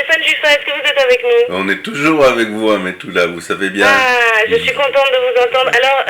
Stéphane Juffin, est-ce que vous êtes avec nous? On est toujours avec vous, Ametoula, vous savez bien. Ah, je suis contente de vous entendre. Alors,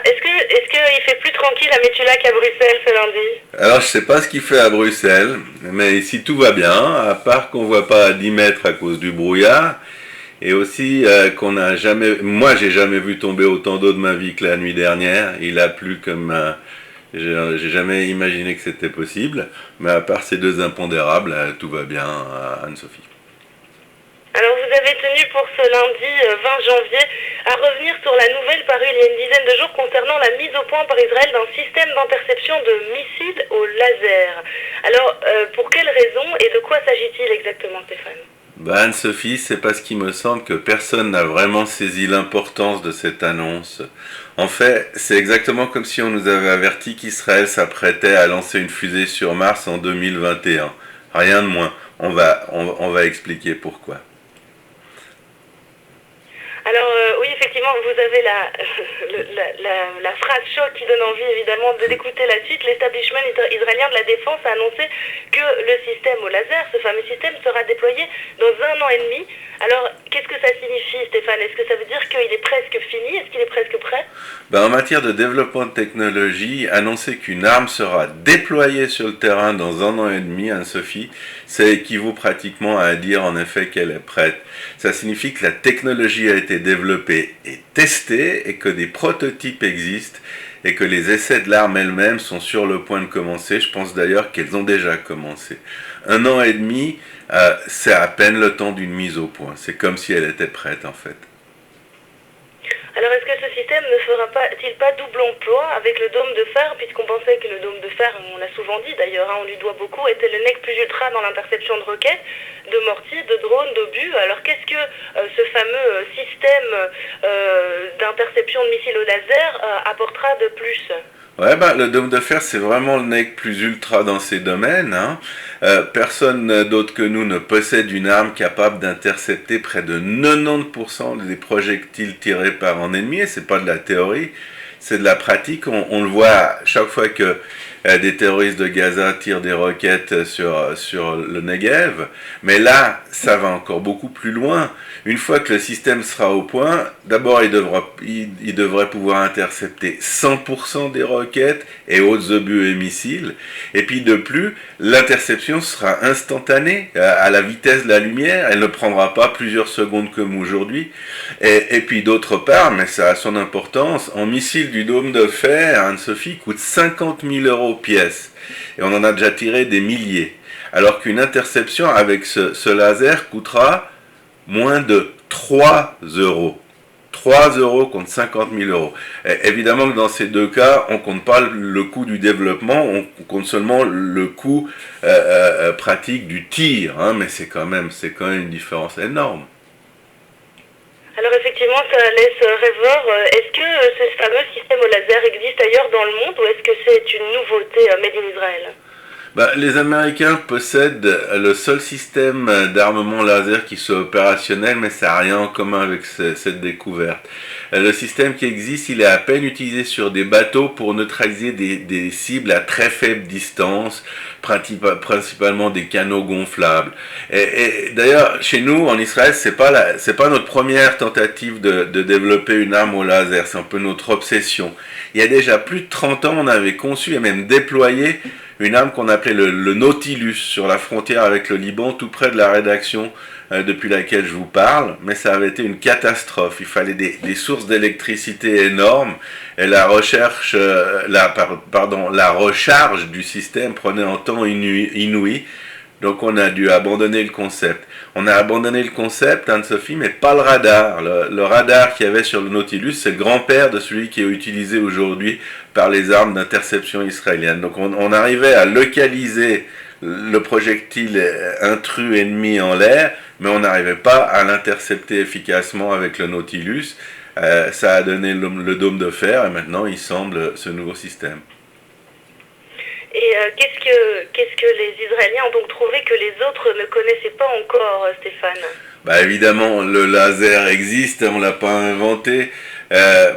est-ce qu'il fait plus tranquille à Métula qu'à Bruxelles ce lundi? Alors, je sais pas ce qu'il fait à Bruxelles, mais ici tout va bien, à part qu'on voit pas à 10 mètres à cause du brouillard, et aussi qu'on n'a jamais... Moi, j'ai jamais vu tomber autant d'eau de ma vie que la nuit dernière. Il a plu comme... j'ai jamais imaginé que c'était possible, mais à part ces deux impondérables, tout va bien, Anne-Sophie. Alors, vous avez tenu pour ce lundi 20 janvier à revenir sur la nouvelle parue il y a une dizaine de jours concernant la mise au point par Israël d'un système d'interception de missiles au laser. Alors, pour quelles raisons et de quoi s'agit-il exactement, Stéphane? Anne-Sophie, c'est parce qu'il me semble que personne n'a vraiment saisi l'importance de cette annonce. En fait, c'est exactement comme si on nous avait averti qu'Israël s'apprêtait à lancer une fusée sur Mars en 2021. Rien de moins. On va expliquer pourquoi. Alors oui, effectivement, vous avez la phrase chaude qui donne envie évidemment d'écouter la suite. L'establishment israélien de la défense a annoncé que le système au laser, ce fameux système, sera déployé dans 1 an et demi. Alors, qu'est-ce que ça signifie, Stéphane? Est-ce que ça veut dire qu'il est presque fini? Est-ce qu'il est presque prêt? En matière de développement de technologie, annoncer qu'une arme sera déployée sur le terrain dans 1 an et demi, Anne-Sophie, ça équivaut pratiquement à dire en effet qu'elle est prête. Ça signifie que la technologie a été développée et testée et que des prototypes existent et que les essais de l'arme elle-même sont sur le point de commencer. Je pense d'ailleurs qu'elles ont déjà commencé. 1 an et demi, c'est à peine le temps d'une mise au point. C'est comme si elle était prête en fait. Alors, est-ce que ce système ne fera-t-il pas double emploi avec le dôme de fer, puisqu'on pensait que le dôme de fer, on l'a souvent dit d'ailleurs, on lui doit beaucoup, était le nec plus ultra dans l'interception de roquettes, de mortiers, de drones, d'obus. Alors, qu'est-ce que ce fameux système d'interception de missiles au laser apportera de plus? Ouais, le dôme de fer, c'est vraiment le nec plus ultra dans ces domaines. Hein. Personne d'autre que nous ne possède une arme capable d'intercepter près de 90% des projectiles tirés par un ennemi. Et c'est pas de la théorie, c'est de la pratique. On le voit chaque fois que des terroristes de Gaza tirent des roquettes sur le Negev. Mais là, ça va encore beaucoup plus loin. Une fois que le système sera au point, d'abord il devrait pouvoir intercepter 100% des roquettes et autres obus et missiles. Et puis de plus, l'interception sera instantanée, à la vitesse de la lumière. Elle ne prendra pas plusieurs secondes comme aujourd'hui. Et puis d'autre part, mais ça a son importance, un missile du dôme de fer, Anne-Sophie, coûte 50 000 € pièce. Et on en a déjà tiré des milliers. Alors qu'une interception avec ce laser coûtera moins de 3 euros. 3 euros contre 50 000 €. Et évidemment que dans ces deux cas, on ne compte pas le coût du développement, on compte seulement le coût pratique du tir. Hein, mais c'est quand même une différence énorme. Alors effectivement, ça laisse rêveur. Est-ce que ce fameux système au laser existe ailleurs dans le monde ou est-ce que c'est une nouveauté made in Israël? Les Américains possèdent le seul système d'armement laser qui soit opérationnel, mais ça n'a rien en commun avec cette découverte. Le système qui existe, il est à peine utilisé sur des bateaux pour neutraliser des cibles à très faible distance, principalement des canaux gonflables. Et d'ailleurs, chez nous, en Israël, c'est pas notre première tentative de développer une arme au laser, c'est un peu notre obsession. Il y a déjà plus de 30 ans, on avait conçu et même déployé une arme qu'on appelait le Nautilus sur la frontière avec le Liban, tout près de la rédaction depuis laquelle je vous parle, mais ça avait été une catastrophe. Il fallait des sources d'électricité énormes et la recharge du système prenait un temps inouï. Donc on a dû abandonner le concept. On a abandonné le concept, Anne-Sophie, mais pas le radar. Le radar qu'il y avait sur le Nautilus, c'est le grand-père de celui qui est utilisé aujourd'hui par les armes d'interception israéliennes. Donc on arrivait à localiser le projectile intrus ennemi en l'air, mais on n'arrivait pas à l'intercepter efficacement avec le Nautilus. Ça a donné le dôme de fer et maintenant il semble ce nouveau système. Et qu'est-ce que les Israéliens ont donc trouvé que les autres ne connaissaient pas encore, Stéphane? Évidemment, le laser existe, on ne l'a pas inventé,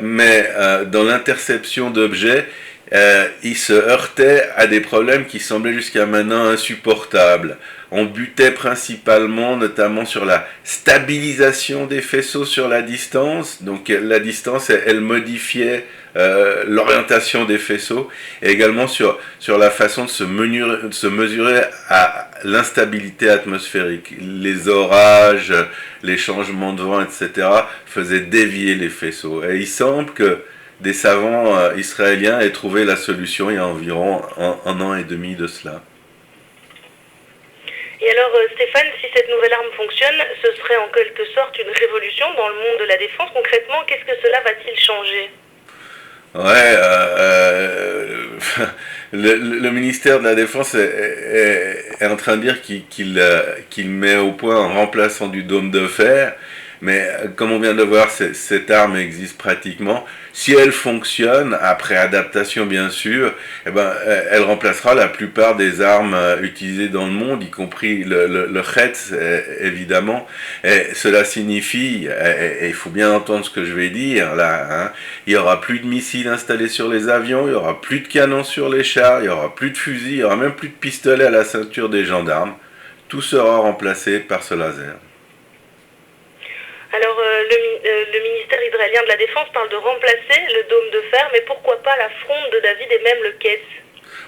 mais dans l'interception d'objets, il se heurtait à des problèmes qui semblaient jusqu'à maintenant insupportables. On butait principalement, notamment sur la stabilisation des faisceaux sur la distance. Donc la distance, elle modifiait l'orientation des faisceaux, et également sur la façon de se mesurer à l'instabilité atmosphérique. Les orages, les changements de vent, etc. faisaient dévier les faisceaux. Et il semble que des savants israéliens aient trouvé la solution il y a environ un an et demi de cela. Et alors, Stéphane, si cette nouvelle arme fonctionne, ce serait en quelque sorte une révolution dans le monde de la défense. Concrètement, qu'est-ce que cela va-t-il changer ? Ouais, le ministère de la Défense est en train de dire qu'il met au point un remplaçant du dôme de fer, mais comme on vient de voir, cette arme existe pratiquement. Si elle fonctionne, après adaptation bien sûr, eh ben, elle remplacera la plupart des armes utilisées dans le monde, y compris le Chetz, évidemment. Et cela signifie, et il faut bien entendre ce que je vais dire là, hein, il n'y aura plus de missiles installés sur les avions, il n'y aura plus de canons sur les chars, il n'y aura plus de fusils, il n'y aura même plus de pistolets à la ceinture des gendarmes. Tout sera remplacé par ce laser. Alors, le ministère israélien de la Défense parle de remplacer le dôme de fer, mais pourquoi pas la fronde de David et même le Ketz ?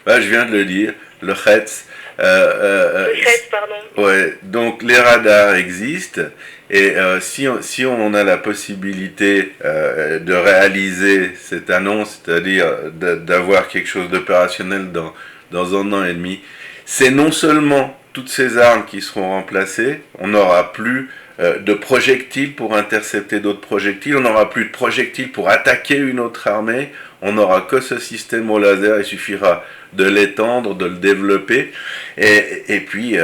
Bah, je viens de le dire, le Chetz. Le Chetz, pardon. Ouais, donc les radars existent, et si on a la possibilité de réaliser cette annonce, c'est-à-dire d'avoir quelque chose d'opérationnel dans un an et demi, c'est non seulement toutes ces armes qui seront remplacées, on n'aura plus de projectiles pour intercepter d'autres projectiles, on n'aura plus de projectiles pour attaquer une autre armée, on n'aura que ce système au laser, il suffira de l'étendre, de le développer, et puis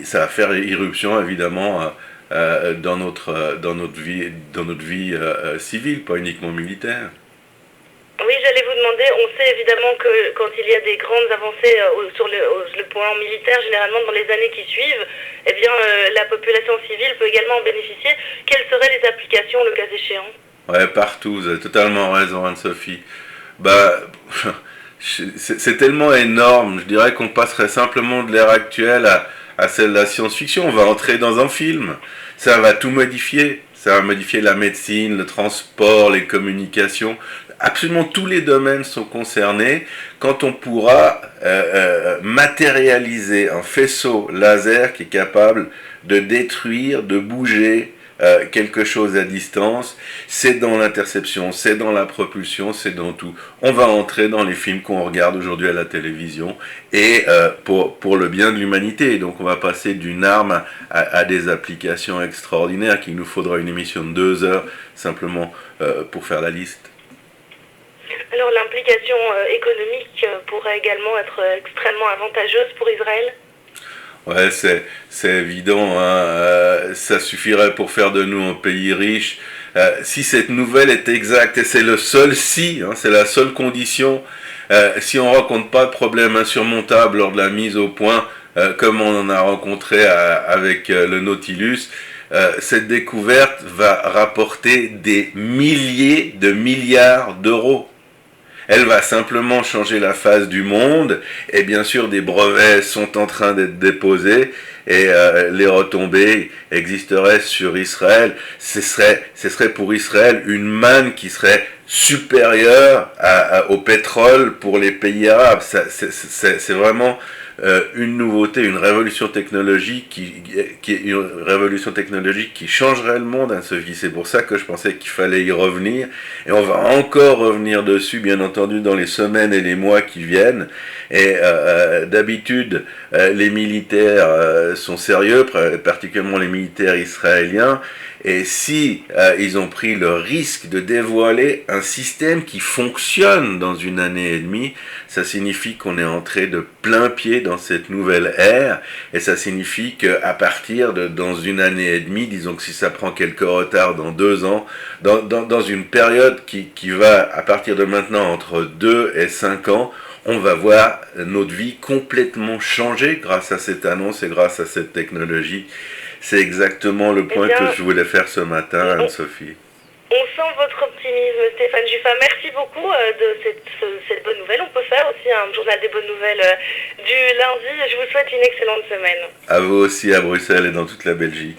ça va faire irruption évidemment dans notre vie civile, pas uniquement militaire. Oui, j'allais vous demander, on sait évidemment que quand il y a des grandes avancées sur le plan militaire, généralement dans les années qui suivent, eh bien la population civile peut également en bénéficier. Quelles seraient les applications le cas échéant ? Ouais, partout, vous avez totalement raison, Anne-Sophie. Bah, c'est tellement énorme, je dirais qu'on passerait simplement de l'ère actuelle à celle de la science-fiction. On va entrer dans un film, ça va tout modifier. Ça va modifier la médecine, le transport, les communications. Absolument tous les domaines sont concernés quand on pourra matérialiser un faisceau laser qui est capable de détruire, de bouger quelque chose à distance. C'est dans l'interception, c'est dans la propulsion, c'est dans tout. On va entrer dans les films qu'on regarde aujourd'hui à la télévision, et pour le bien de l'humanité. Donc on va passer d'une arme à des applications extraordinaires qu'il nous faudra une émission de 2 heures simplement pour faire la liste. Alors l'implication économique pourrait également être extrêmement avantageuse pour Israël ? Ouais, c'est évident, hein. Ça suffirait pour faire de nous un pays riche. Si cette nouvelle est exacte, et c'est le seul si, hein, c'est la seule condition, si on ne rencontre pas de problème insurmontable lors de la mise au point, comme on en a rencontré avec le Nautilus, cette découverte va rapporter des milliers de milliards d'euros. Elle va simplement changer la face du monde, et bien sûr des brevets sont en train d'être déposés, et les retombées existeraient sur Israël. Ce serait pour Israël une manne qui serait supérieure au pétrole pour les pays arabes. C'est vraiment une nouveauté, une révolution technologique qui changerait le monde, hein, Sophie. C'est pour ça que je pensais qu'il fallait y revenir, et on va encore revenir dessus, bien entendu, dans les semaines et les mois qui viennent. Et d'habitude, les militaires sont sérieux, particulièrement les militaires israéliens, et si ils ont pris le risque de dévoiler un système qui fonctionne dans une année et demie, ça signifie qu'on est entré de plein pied dans cette nouvelle ère, et ça signifie qu'à partir de dans une année et demie, disons que si ça prend quelques retards dans 2 ans, dans une période qui va à partir de maintenant entre 2 et 5 ans, on va voir notre vie complètement changer grâce à cette annonce et grâce à cette technologie. C'est exactement le point que je voulais faire ce matin, Anne-Sophie. On sent votre optimisme, Stéphane Juffin. Merci beaucoup de cette bonne nouvelle. On peut faire aussi un journal des bonnes nouvelles du lundi. Je vous souhaite une excellente semaine. À vous aussi à Bruxelles et dans toute la Belgique.